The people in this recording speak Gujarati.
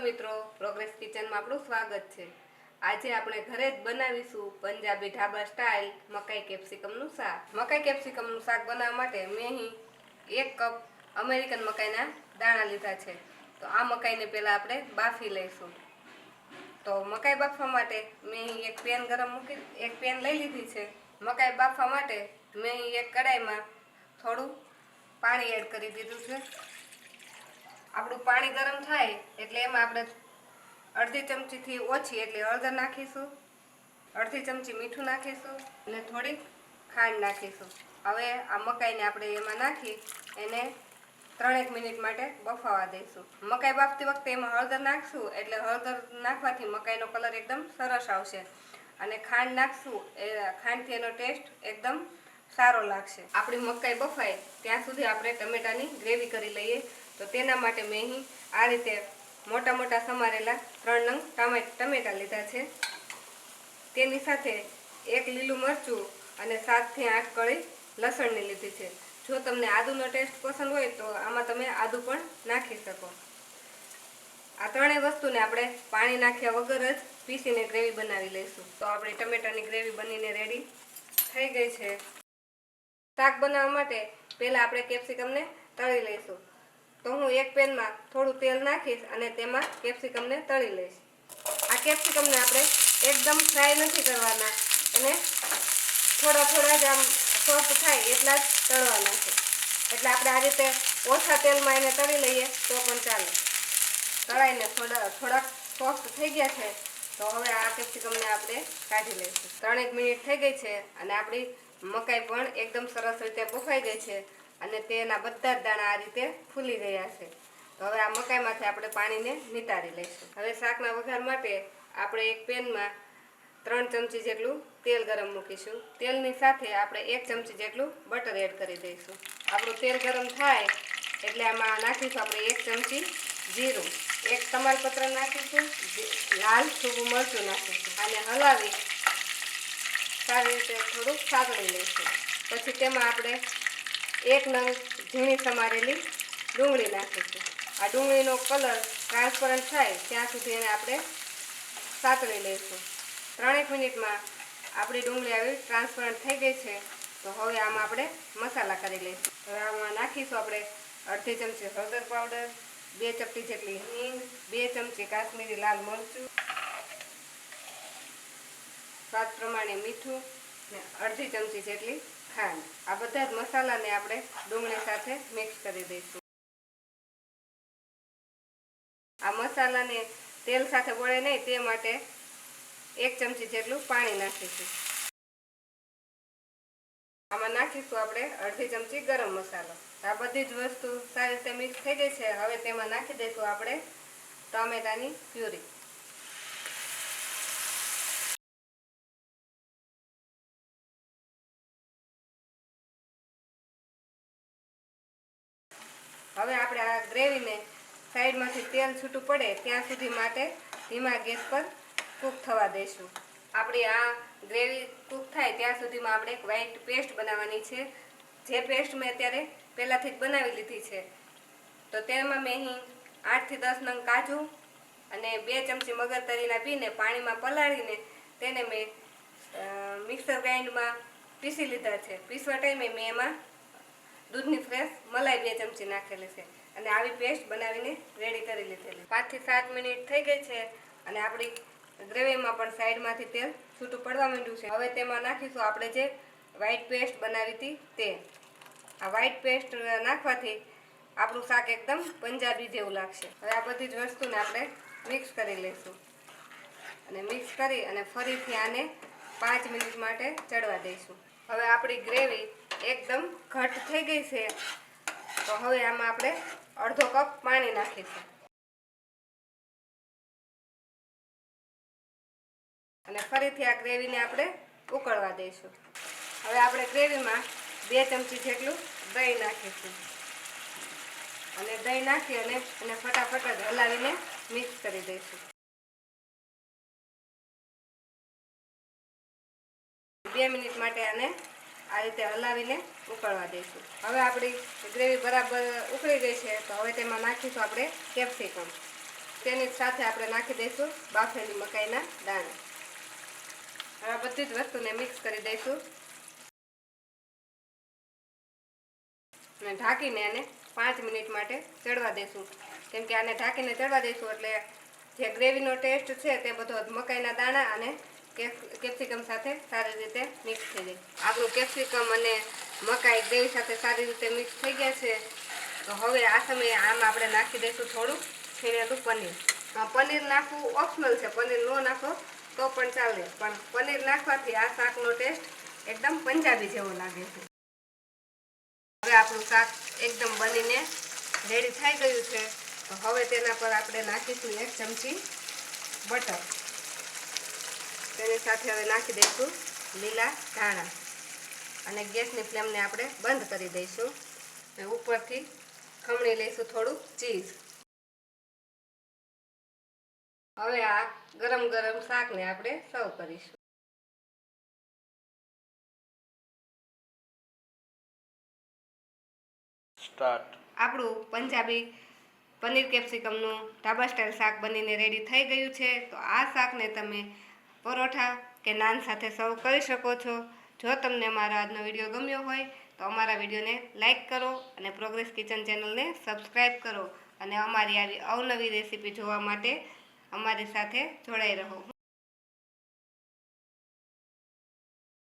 મિત્રો, પ્રોગ્રેસ કિચનમાં આપણું સ્વાગત છે। આજે આપણે ઘરે જ બનાવીશું પંજાબી ઢાબા સ્ટાઇલ મકાઈ કેપ્સિકમનું શાક। મકાઈ કેપ્સિકમનું શાક બનાવવા માટે મેં અહીં 1 કપ અમેરિકન મકાઈના દાણા લીધા છે। તો આ મકાઈને પહેલા આપણે બાફી લઈશું। તો મકાઈ બાફવા માટે મેં અહીં એક પેન લઈ લીધી છે। મકાઈ બાફવા માટે મેં અહીં એક કડાઈમાં થોડું પાણી એડ કરી દીધું છે। આપણું પાણી ગરમ થાય એટલે એમાં આપણે અડધી ચમચીથી ઓછી એટલે હળદર નાખીશું, અડધી ચમચી મીઠું નાખીશું અને થોડીક ખાંડ નાખીશું। હવે આ મકાઈને આપણે એમાં નાખી એને 3 મિનિટ માટે બફાવા દઈશું। મકાઈ બાફતી વખતે એમાં હળદર નાખશું એટલે હળદર નાખવાથી મકાઈનો કલર એકદમ સરસ આવશે અને ખાંડ નાખશું એ ખાંડથી એનો ટેસ્ટ એકદમ સારો લાગશે। આપણી મકાઈ બફાય ત્યાં સુધી આપણે ટમેટાની ગ્રેવી કરી લઈએ। તો તેના માટે મેં અહીં આ રીતે મોટા મોટા સમારેલા 3 નંગ ટમેટા લીધા છે। તેની સાથે 1 લીલું મરચું અને 7 થી 8 કળી લસણની લીધી છે। જો તમને આદુનો ટેસ્ટ પસંદ હોય તો આમાં તમે આદુ પણ નાખી શકો। આ ત્રણેય વસ્તુને આપણે પાણી નાખ્યા વગર જ પીસીને ગ્રેવી બનાવી લઈશું। તો આપણી ટમેટાની ગ્રેવી બનીને રેડી થઈ ગઈ છે। શાક બનાવવા માટે પહેલાં આપણે કેપ્સિકમને તળી લઈશું। તો હું એક પેનમાં થોડું તેલ નાખીશ અને તેમાં કેપ્સિકમને તળી લઈશ। આ કેપ્સિકમને આપણે એકદમ ફ્રાય નથી કરવાના, એને થોડા જ આમ સોફ્ટ થાય એટલા જ તળવાના છે। એટલે આપણે આ રીતે ઓછા તેલમાં એને તળી લઈએ તો પણ ચાલે। તળાઈને થોડાક સોફ્ટ થઈ ગયા છે તો હવે આ કેપ્સિકમને આપણે કાઢી લઈશું। 3 મિનિટ થઈ ગઈ છે અને આપણી મકાઈ પણ એકદમ સરસ રીતે બફાઈ ગઈ છે અને તેના બધા જ દાણા આ રીતે ફૂલી ગયા છે। તો હવે આ મકાઈમાંથી આપણે પાણીને નિતારી લઈશું। હવે શાકના વઘાર માટે આપણે એક પેનમાં 3 ચમચી જેટલું તેલ ગરમ મૂકીશું। તેલની સાથે આપણે 1 ચમચી જેટલું બટર એડ કરી દઈશું। આપણું તેલ ગરમ થાય એટલે આમાં નાખીશું આપણે 1 ચમચી જીરું, 1 તમાલપત્ર નાખીશું, લાલ સૂકું મરચું નાખીશું અને હલાવી સારી રીતે થોડુંક સાતળી લઈશું। પછી તેમાં આપણે 1 નંગ ઝીણી સમારેલી ડુંગળી નાખીશું। આ ડુંગળીનો કલર ટ્રાન્સપરન્ટ થાય ત્યાં સુધી એને આપણે સાતળી લઈશું। 3 મિનિટમાં આપણી ડુંગળી આવી ટ્રાન્સપરન્ટ થઈ ગઈ છે। તો હવે આમાં આપણે મસાલા કરી લઈશું। હવે આમાં નાખીશું આપણે અડધી ચમચી હળદર પાવડર, 2 ચપટી જેટલી હિંગ, 2 ચમચી કાશ્મીરી લાલ મરચું, સ્વાદ પ્રમાણે મીઠું ને અડધી ચમચી જેટલી ખાંડ। આ બધા જ મસાલાને આપણે ડુંગળી સાથે મિક્સ કરી દઈશું। આ મસાલાને તેલ સાથે વળે નહીં તે માટે 1 ચમચી જેટલું પાણી નાખીશું। આમાં નાખીશું આપણે અડધી ચમચી ગરમ મસાલો। આ બધી જ વસ્તુ સારી રીતે મિક્સ થઈ ગઈ છે। હવે તેમાં નાખી દઈશું આપણે ટમેટાની પ્યુરી। હવે આપણે આ ગ્રેવીને સાઈડમાંથી તેલ છૂટું પડે ત્યાં સુધી માટે ધીમા ગેસ પર કૂક થવા દઈશું। આપણી આ ગ્રેવી કૂક થાય ત્યાં સુધીમાં આપણે એક વ્હાઈટ પેસ્ટ બનાવવાની છે। જે પેસ્ટ મેં અત્યારે પહેલાંથી જ બનાવી લીધી છે। તો તેમાં મેં અહીં 8 થી 10 નંગ કાજુ અને 2 ચમચી મગજતરીના બીને પાણીમાં પલાળીને તેને મેં મિક્સર ગ્રાઇન્ડમાં પીસી લીધા છે। પીસવા ટાઈમે મેં એમાં દૂધની ફ્રેશ મલાઈ 2 ચમચી નાખેલી છે અને આવી પેસ્ટ બનાવીને રેડી કરી લીધેલી। 5 થી 7 મિનિટ થઈ ગઈ છે અને આપણી ગ્રેવીમાં પણ સાઈડમાંથી તેલ છૂટું પડવા માંડ્યું છે। હવે તેમાં નાખીશું આપણે જે વ્હાઈટ પેસ્ટ બનાવી હતી તે। આ વ્હાઈટ પેસ્ટ નાખવાથી આપણું શાક એકદમ પંજાબી જેવું લાગશે। હવે આ બધી જ વસ્તુને આપણે મિક્સ કરી લઈશું અને મિક્સ કરી અને ફરીથી આને 5 મિનિટ માટે ચડવા દઈશું। હવે આપણી ગ્રેવી એકદમ ઘટ થઈ ગઈ છે તો હવે આમાં આપણે અડધો કપ પાણી નાખીશું અને ફરીથી આ ગ્રેવીને આપણે ઉકળવા દઈશું। હવે આપણે ગ્રેવીમાં 2 ચમચી જેટલું દહીં નાખીશું અને દહીં નાખી અને એને ફટાફટ જ હલાવીને મિક્સ કરી દઈશું। 2 મિનિટ માટે આને આ રીતે હલાવીને ઉકળવા દઈશું। હવે આપણી ગ્રેવી બરાબર ઉકળી ગઈ છે તો હવે તેમાં નાખીશું આપણે કેપ્સિકમ। તેની સાથે આપણે નાખી દઈશું બાફેલી મકાઈના દાણા. હવે બધી જ વસ્તુને મિક્સ કરી દઈશું અને ઢાંકીને આને 5 મિનિટ માટે ચડવા દઈશું. કેમ કે આને ઢાંકીને ચડવા દઈશું એટલે જે ગ્રેવીનો ટેસ્ટ છે તે બધો મકાઈના દાણા અને કેપ્સિકમ સાથે સારી રીતે મિક્સ થઈ જાય. આપણું કેપ્સિકમ અને મકાઈ ગ્રેવી સાથે સારી રીતે મિક્સ થઈ ગયા છે. તો હવે આ સમયે આમ આપણે નાખી દઈશું થોડું છીણેલું પનીર. પનીર નાખવું ઓપ્શનલ છે, પનીર ન નાખો તો પણ ચાલે, પણ પનીર નાખવાથી આ શાકનો ટેસ્ટ એકદમ પંજાબી જેવો લાગે છે. હવે આપણું શાક એકદમ બનીને રેડી થઈ ગયું છે. તો હવે તેના પર આપણે નાખીશું 1 ચમચી બટર. તેની સાથે હવે નાખી દઈશું લીલા ધાણા અને ગેસની ફ્લેમને આપણે બંધ કરી દઈશું. ઉપરથી ખમણી લઈશું થોડું ચીઝ. હવે આ ગરમ ગરમ શાકને આપણે સર્વ કરીશું. આપણું પંજાબી પનીર કેપ્સિકમનું ઢાબા સ્ટાઇલ શાક બનીને રેડી થઈ ગયું છે. તો આ શાકને તમે પરોઠા કે નાન સાથે સર્વ કરી શકો છો. જો તમને મારો આજનો વિડીયો ગમ્યો હોય તો અમારા વિડીયોને લાઈક કરો અને પ્રોગ્રેસ કિચન ચેનલને સબસ્ક્રાઈબ કરો અને અમારી આવી અવનવી રેસીપી જોવા માટે અમારી સાથે જોડાઈ રહો.